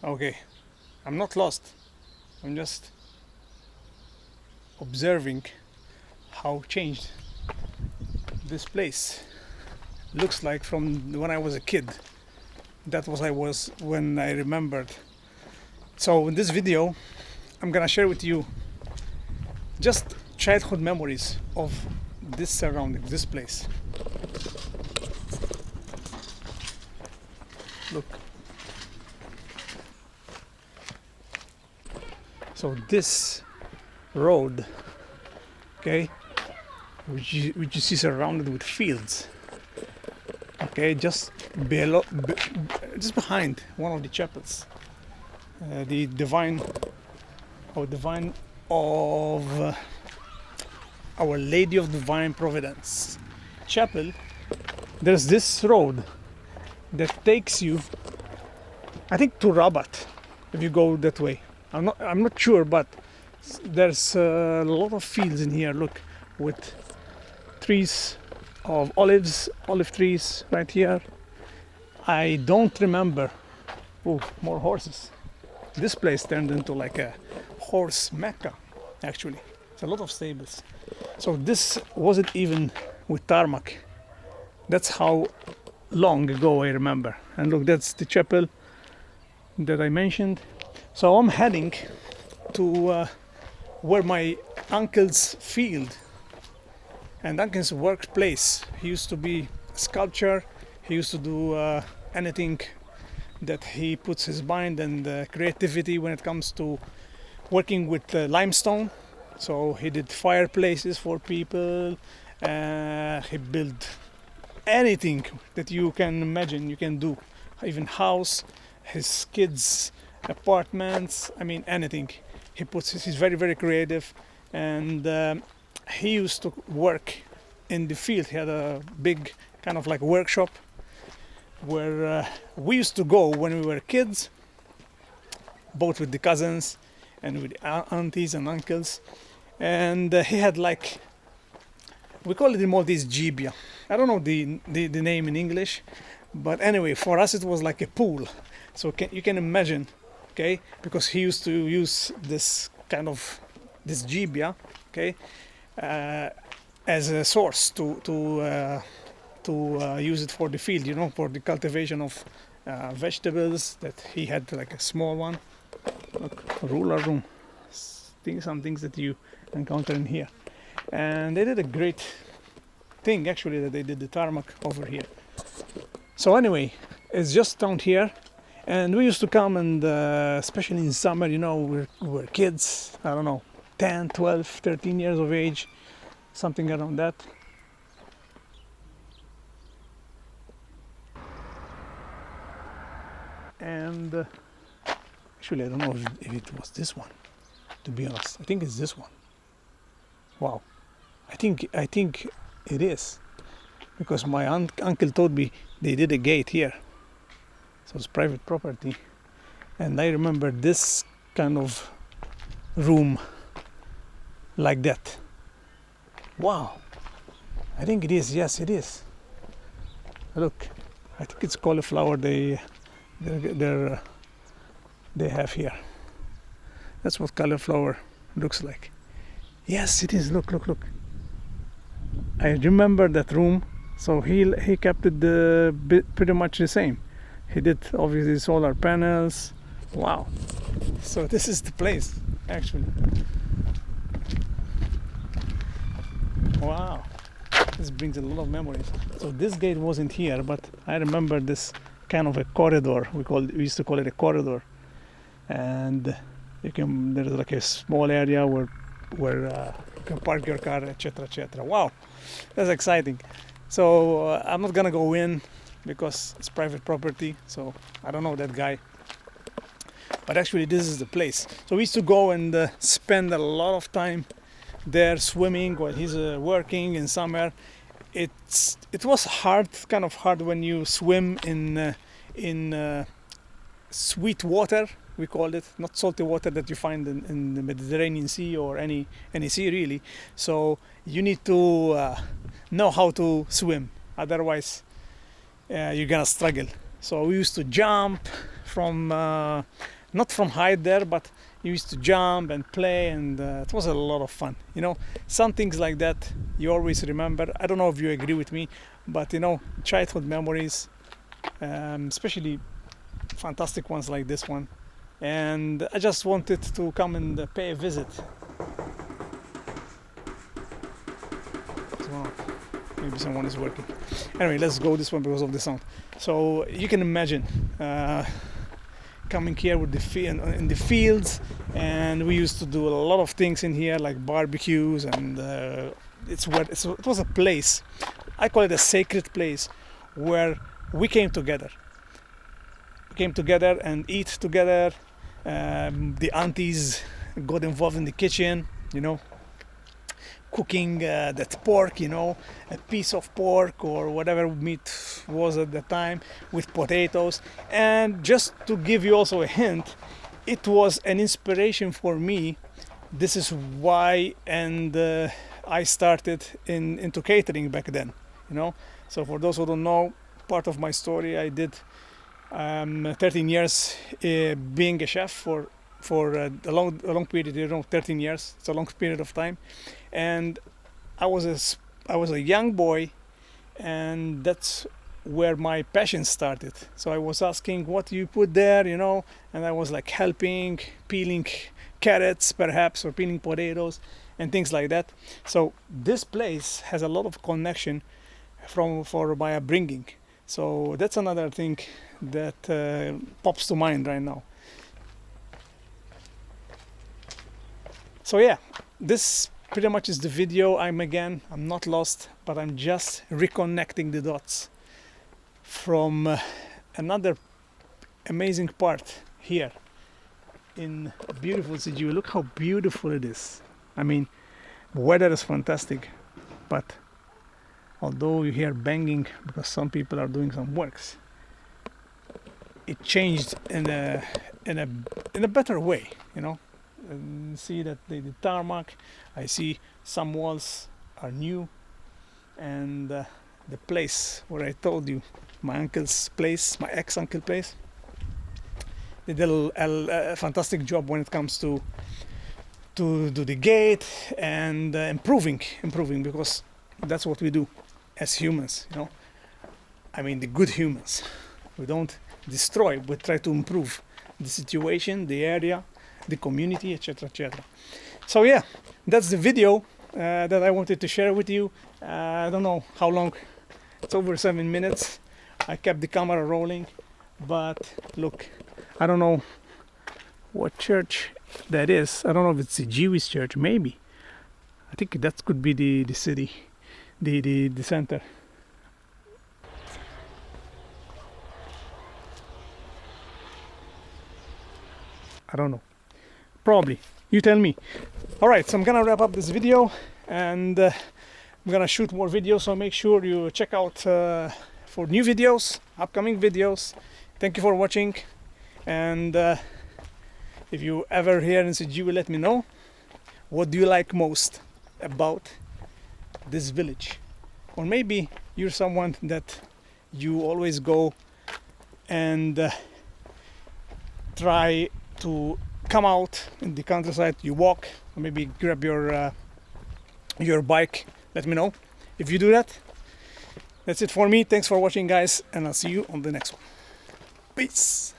Okay, I'm not lost. I'm just observing how changed this place looks like from when I was a kid. That was I was when I remembered. So in this video, I'm gonna share with you just childhood memories of this surrounding, this place. Look. So this road, okay, which you see surrounded with fields, okay, just below, just behind one of the chapels, the divine of Our Lady of Divine Providence chapel. There's this road that takes you, I think, to Rabat if you go that way. I'm not sure, but there's a lot of fields in here. Look, with trees of olive trees right here. I don't remember. Oh, more horses. This place turned into like a horse mecca, actually. It's a lot of stables. So this wasn't even with tarmac. That's how long ago I remember. And look, that's the chapel that I mentioned. So I'm heading to where my uncle's field and uncle's workplace. He used to be a sculptor. He used to do anything that he puts his mind and creativity when it comes to working with limestone. So he did fireplaces for people. He built anything that you can imagine you can do, even house, his kids' apartments. I mean, anything. He's very creative, and he used to work in the field. He had a big kind of like workshop where we used to go when we were kids, both with the cousins and with aunties and uncles. And he had like, we call it in Maltese jibia. I don't know the name in English, but anyway, for us it was like a pool. So you can imagine, okay, because he used to use this jibia, okay, as a source to use it for the field, for the cultivation of vegetables. That he had like a small one. Look, ruler room. Some things that you encounter in here. And they did a great thing actually, that they did the tarmac over here. So anyway, it's just down here, and we used to come, and especially in summer, we're kids, I don't know, 10, 12, 13 years of age, something around that. And actually I don't know if it was this one, to be honest. I think it's this one. Wow, I think it is, because my uncle told me they did a gate here, so it's private property. And I remember this kind of room like that. Wow, I think it is. Yes, it is. Look, I think it's cauliflower they have here. That's what cauliflower looks like. Yes, it is. Look. I remember that room. So he kept it pretty much the same. He did obviously solar panels. Wow. So this is the place, actually. Wow. This brings a lot of memories. So this gate wasn't here, but I remember this kind of a corridor. We used to call it a corridor. And there's like a small area where you can park your car, etc. Wow, that's exciting. So I'm not gonna go in because it's private property, so I don't know that guy, but actually this is the place. So we used to go and spend a lot of time there swimming while he's working in summer. It was kind of hard when you swim in sweet water, we called it, not salty water that you find in the Mediterranean Sea or any sea really. So you need to know how to swim, otherwise you're gonna struggle. So we used to jump from not from height there, but you used to jump and play, and it was a lot of fun. You know, some things like that you always remember. I don't know if you agree with me, but you know, childhood memories, especially fantastic ones like this one. And I just wanted to come and pay a visit. So, maybe someone is working. Anyway, let's go this one because of the sound. So you can imagine coming here with in the fields, and we used to do a lot of things in here, like barbecues, and it was a place. I call it a sacred place where we came together. We came together and eat together. The aunties got involved in the kitchen, you know, cooking that pork, you know, a piece of pork or whatever meat was at the time, with potatoes. And just to give you also a hint, it was an inspiration for me. This is why, and I started into catering back then, you know. So for those who don't know, part of my story, I did 13 years being a chef for a long period. You know, 13 years, it's a long period of time. And I was a young boy, and that's where my passion started. So I was asking, what do you put there, you know, and I was like helping, peeling carrots perhaps, or peeling potatoes and things like that. So this place has a lot of connection for my upbringing. So that's another thing that pops to mind right now. So yeah, this pretty much is the video. I'm not lost, but I'm just reconnecting the dots from another amazing part here in beautiful Siggiewi. Look how beautiful it is. I mean, weather is fantastic, but although you hear banging because some people are doing some works, it changed in a better way, you know. And see that they did tarmac. I see some walls are new, and the place where I told you, my uncle's place, my ex-uncle place, they did a fantastic job when it comes to the gate and improving, because that's what we do as humans, you know. I mean, the good humans. We don't destroy, we try to improve the situation, the area, the community, etc., etc. So yeah, that's the video that I wanted to share with you. I don't know how long. It's over 7 minutes. I kept the camera rolling, but look, I don't know what church that is. I don't know if it's a Jewish church. Maybe. I think that could be the city, the center. I don't know. Probably. You tell me. Alright, so I'm gonna wrap up this video, and I'm gonna shoot more videos, so make sure you check out for new videos, upcoming videos. Thank you for watching, and if you ever here in Siggiewi, let me know, what do you like most about this village? Or maybe you're someone that you always go and try to come out in the countryside, you walk, or maybe grab your bike. Let me know if you do that. That's it for me. Thanks for watching, guys, and I'll see you on the next one. Peace.